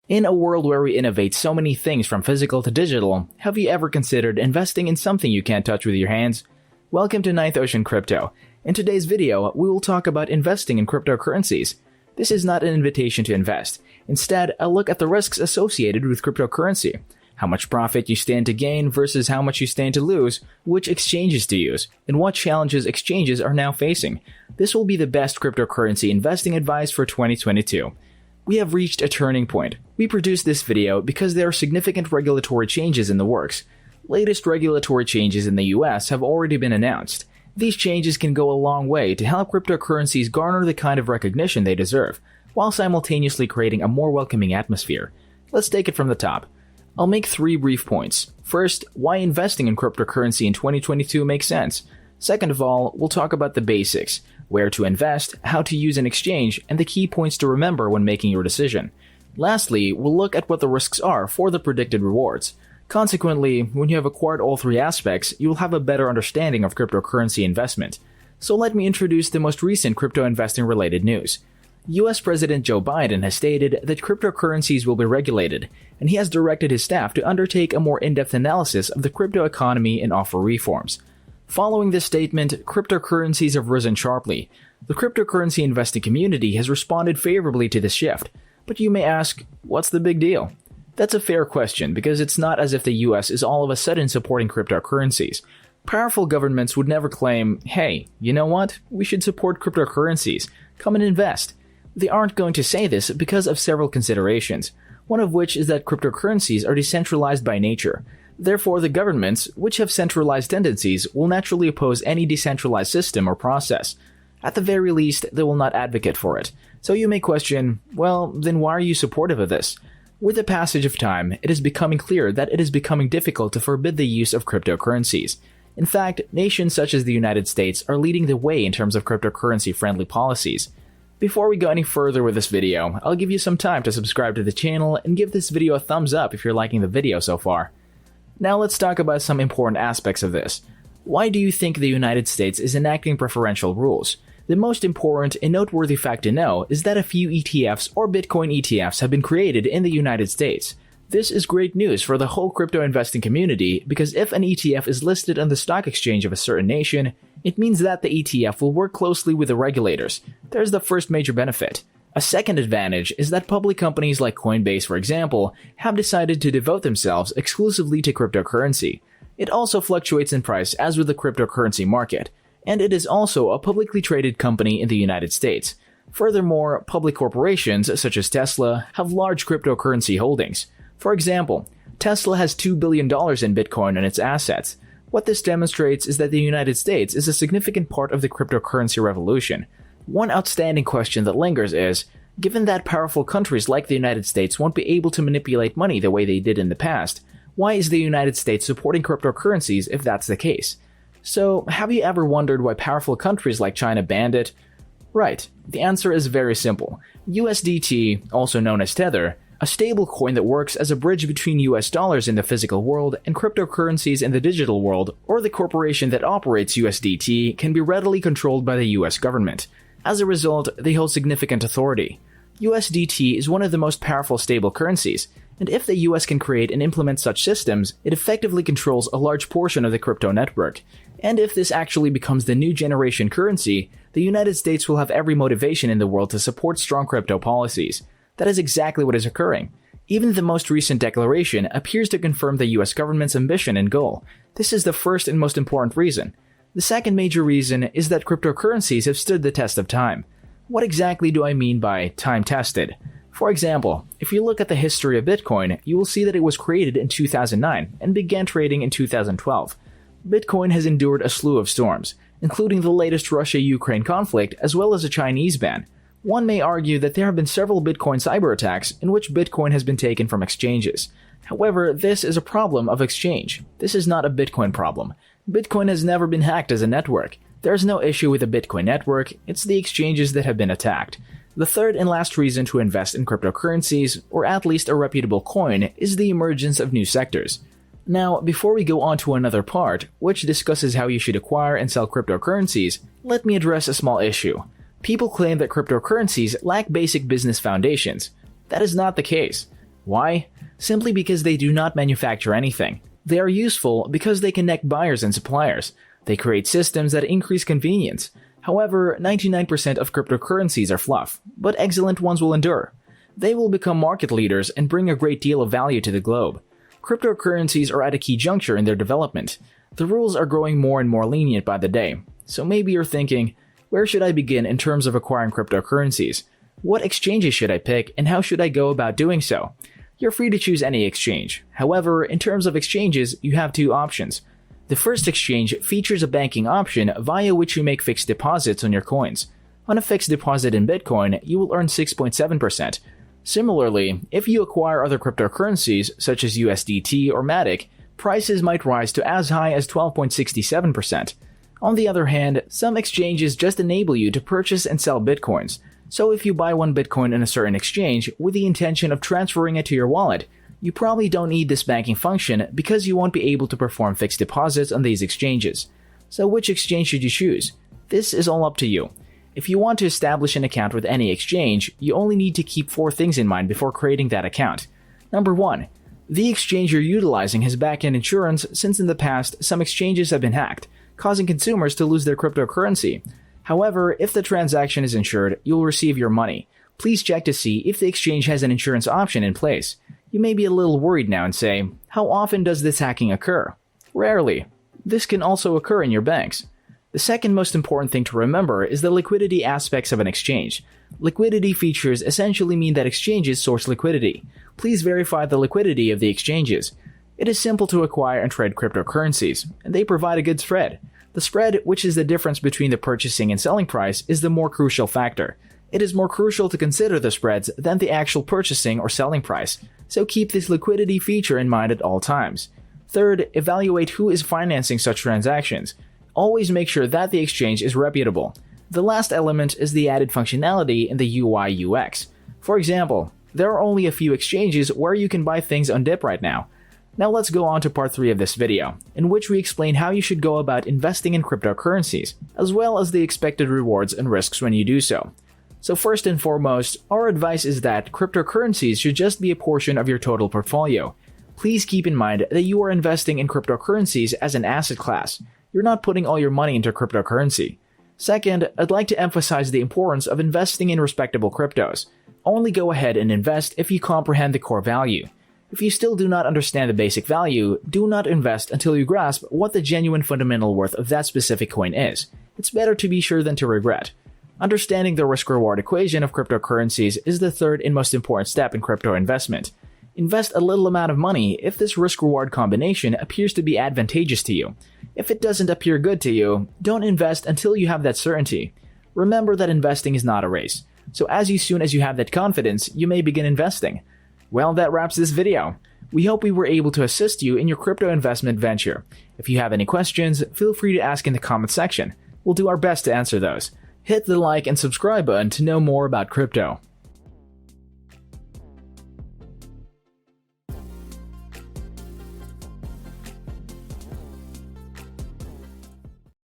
In a world where we innovate so many things from physical to digital, have you ever considered investing in something you can't touch with your hands? Welcome to Ninth Ocean Crypto. In today's video, we will talk about investing in cryptocurrencies. This is not an invitation to invest. Instead, a look at the risks associated with cryptocurrency, how much profit you stand to gain versus how much you stand to lose, which exchanges to use, and what challenges exchanges are now facing. This will be the best cryptocurrency investing advice for 2022. We have reached a turning point. We produced this video because there are significant regulatory changes in the works. Latest regulatory changes in the US have already been announced. These changes can go a long way to help cryptocurrencies garner the kind of recognition they deserve, while simultaneously creating a more welcoming atmosphere. Let's take it from the top. I'll make 3 brief points. First, why investing in cryptocurrency in 2022 makes sense. Second of all, we'll talk about the basics, where to invest, how to use an exchange, and the key points to remember when making your decision. Lastly, we'll look at what the risks are for the predicted rewards. Consequently, when you have acquired all 3 aspects, you will have a better understanding of cryptocurrency investment. So let me introduce the most recent crypto investing related news. US President Joe Biden has stated that cryptocurrencies will be regulated, and he has directed his staff to undertake a more in-depth analysis of the crypto economy and offer reforms. Following this statement, cryptocurrencies have risen sharply. The cryptocurrency investing community has responded favorably to this shift. But you may ask, what's the big deal? That's a fair question because it's not as if the US is all of a sudden supporting cryptocurrencies. Powerful governments would never claim, hey, you know what? We should support cryptocurrencies. Come and invest. They aren't going to say this because of several considerations, one of which is that cryptocurrencies are decentralized by nature. Therefore, the governments, which have centralized tendencies, will naturally oppose any decentralized system or process. At the very least, they will not advocate for it. So you may question, well, then why are you supportive of this? With the passage of time, it is becoming clear that it is becoming difficult to forbid the use of cryptocurrencies. In fact, nations such as the United States are leading the way in terms of cryptocurrency-friendly policies. Before we go any further with this video, I'll give you some time to subscribe to the channel and give this video a thumbs up if you're liking the video so far. Now let's talk about some important aspects of this. Why do you think the United States is enacting preferential rules? The most important and noteworthy fact to know is that a few ETFs or Bitcoin ETFs have been created in the United States. This is great news for the whole crypto investing community because if an ETF is listed on the stock exchange of a certain nation, it means that the ETF will work closely with the regulators. There's the first major benefit. A second advantage is that public companies like Coinbase, for example, have decided to devote themselves exclusively to cryptocurrency. It also fluctuates in price as with the cryptocurrency market, and it is also a publicly traded company in the United States. Furthermore, public corporations such as Tesla have large cryptocurrency holdings. For example, Tesla has $2 billion in Bitcoin in its assets. What this demonstrates is that the United States is a significant part of the cryptocurrency revolution. One outstanding question that lingers is, given that powerful countries like the United States won't be able to manipulate money the way they did in the past, why is the United States supporting cryptocurrencies if that's the case? So, have you ever wondered why powerful countries like China banned it? Right, the answer is very simple. USDT, also known as Tether, a stablecoin that works as a bridge between US dollars in the physical world and cryptocurrencies in the digital world, or the corporation that operates USDT, can be readily controlled by the US government. As a result, they hold significant authority. USDT is one of the most powerful stable currencies, and if the US can create and implement such systems, it effectively controls a large portion of the crypto network. And if this actually becomes the new generation currency, the United States will have every motivation in the world to support strong crypto policies. That is exactly what is occurring. Even the most recent declaration appears to confirm the US government's ambition and goal. This is the first and most important reason. The second major reason is that cryptocurrencies have stood the test of time. What exactly do I mean by time-tested? For example, if you look at the history of Bitcoin, you will see that it was created in 2009 and began trading in 2012. Bitcoin has endured a slew of storms, including the latest Russia-Ukraine conflict as well as a Chinese ban. One may argue that there have been several Bitcoin cyber attacks in which Bitcoin has been taken from exchanges. However, this is a problem of exchange. This is not a Bitcoin problem. Bitcoin has never been hacked as a network. There's no issue with the Bitcoin network, it's the exchanges that have been attacked. The third and last reason to invest in cryptocurrencies, or at least a reputable coin, is the emergence of new sectors. Now, before we go on to another part, which discusses how you should acquire and sell cryptocurrencies, let me address a small issue. People claim that cryptocurrencies lack basic business foundations. That is not the case. Why? Simply because they do not manufacture anything. They are useful because they connect buyers and suppliers. They create systems that increase convenience. However, 99% of cryptocurrencies are fluff, but excellent ones will endure. They will become market leaders and bring a great deal of value to the globe. Cryptocurrencies are at a key juncture in their development. The rules are growing more and more lenient by the day. So maybe you're thinking, where should I begin in terms of acquiring cryptocurrencies? What exchanges should I pick and how should I go about doing so? You're free to choose any exchange. However, in terms of exchanges, you have two options. The first exchange features a banking option via which you make fixed deposits on your coins. On a fixed deposit in Bitcoin, you will earn 6.7%. Similarly, if you acquire other cryptocurrencies such as USDT or Matic, prices might rise to as high as 12.67%. On the other hand, some exchanges just enable you to purchase and sell Bitcoins. So if you buy one Bitcoin in a certain exchange with the intention of transferring it to your wallet, you probably don't need this banking function because you won't be able to perform fixed deposits on these exchanges. So which exchange should you choose? This is all up to you. If you want to establish an account with any exchange, you only need to keep 4 things in mind before creating that account. Number 1. The exchange you're utilizing has back-end insurance since in the past some exchanges have been hacked, causing consumers to lose their cryptocurrency. However, if the transaction is insured, you'll receive your money. Please check to see if the exchange has an insurance option in place. You may be a little worried now and say, how often does this hacking occur? Rarely. This can also occur in your banks. The second most important thing to remember is the liquidity aspects of an exchange. Liquidity features essentially mean that exchanges source liquidity. Please verify the liquidity of the exchanges. It is simple to acquire and trade cryptocurrencies, and they provide a good spread. The spread, which is the difference between the purchasing and selling price, is the more crucial factor. It is more crucial to consider the spreads than the actual purchasing or selling price, so keep this liquidity feature in mind at all times. Third, evaluate who is financing such transactions. Always make sure that the exchange is reputable. The last element is the added functionality in the UI UX. For example, there are only a few exchanges where you can buy things on dip right now. Now let's go on to part 3 of this video, in which we explain how you should go about investing in cryptocurrencies, as well as the expected rewards and risks when you do so. So first and foremost, our advice is that cryptocurrencies should just be a portion of your total portfolio. Please keep in mind that you are investing in cryptocurrencies as an asset class. You're not putting all your money into cryptocurrency. Second, I'd like to emphasize the importance of investing in respectable cryptos. Only go ahead and invest if you comprehend the core value. If you still do not understand the basic value, do not invest until you grasp what the genuine fundamental worth of that specific coin is. It's better to be sure than to regret. Understanding the risk-reward equation of cryptocurrencies is the third and most important step in crypto investment. Invest a little amount of money if this risk-reward combination appears to be advantageous to you. If it doesn't appear good to you, don't invest until you have that certainty. Remember that investing is not a race, so as soon as you have that confidence, you may begin investing. Well, that wraps this video. We hope we were able to assist you in your crypto investment venture. If you have any questions, feel free to ask in the comment section. We'll do our best to answer those. Hit the like and subscribe button to know more about crypto.